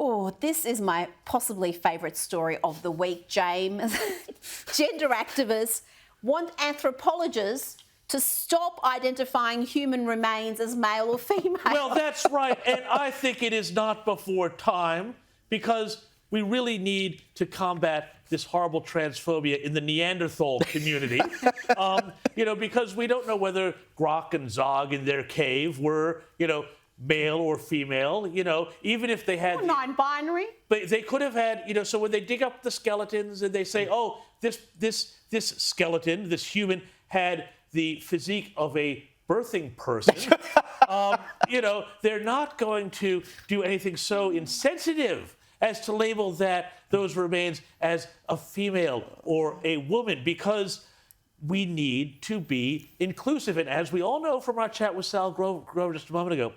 Oh, this is my possibly favourite story of the week, James. Gender activists want anthropologists to stop identifying human remains as male or female. Well, that's right. And I think it is not before time, because we really need to combat this horrible transphobia in the Neanderthal community. Because we don't know whether Grok and Zog in their cave were, male or female, even if they had... Or non-binary. But they could have had, so when they dig up the skeletons and they say, oh, this skeleton, this human, had the physique of a birthing person, they're not going to do anything so insensitive as to label those remains as a female or a woman, because we need to be inclusive. And as we all know from our chat with Sal Grover just a moment ago,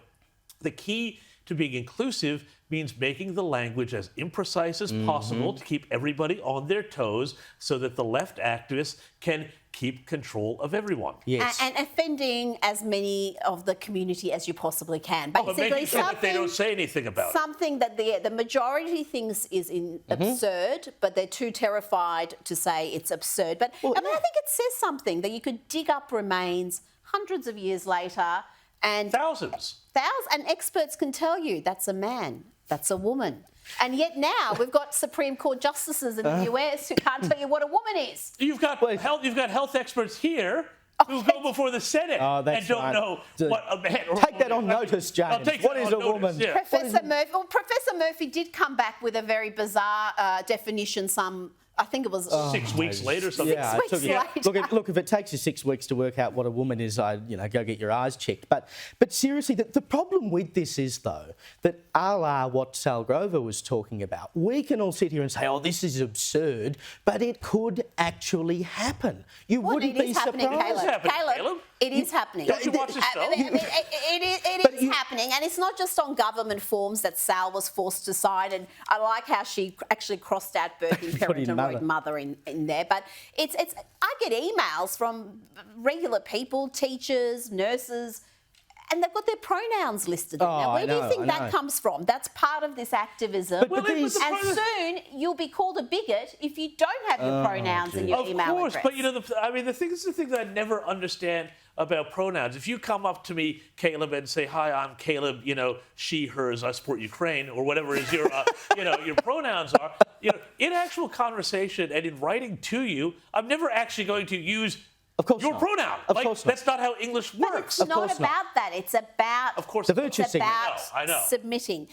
the key to being inclusive means making the language as imprecise as possible to keep everybody on their toes, so that the left activists can keep control of everyone. Yes. And offending as many of the community as you possibly can. But making sure that they don't say anything about it. Something that the majority thinks is absurd, but they're too terrified to say it's absurd. But I think it says something that you could dig up remains hundreds of years later and... Thousands. And experts can tell you that's a man, that's a woman. And yet now we've got Supreme Court justices in the US who can't tell you what a woman is. You've got health experts here who go before the Senate and don't know what a man or Take that on notice, James. What is a woman? Yeah. Professor Murphy did come back with a very bizarre definition I think it was 6 weeks later or something. Yeah, 6 weeks later. Look, if it takes you 6 weeks to work out what a woman is, go get your eyes checked. But seriously, the problem with this is, though, that a la what Sal Grover was talking about, we can all sit here and say, oh, this is absurd, but it could actually happen. You wouldn't be surprised. Caleb, it is happening. Don't you watch this show? It is happening, and it's not just on government forms that Sal was forced to sign. And I like how she actually crossed out birthing parent and wrote mother in there. But it's I get emails from regular people, teachers, nurses, and they've got their pronouns listed. Now, where do you think that comes from? That's part of this activism. And soon you'll be called a bigot if you don't have your pronouns in your email address. Of course, but the thing that I never understand about pronouns. If you come up to me, Caleb, and say, "Hi, I'm Caleb. She, hers. I support Ukraine," or whatever is your, your pronouns are. In actual conversation and in writing to you, I'm never actually going to use your pronoun. Of course not. That's not how English works. But it's not about that. It's about the virtue signal. submitting.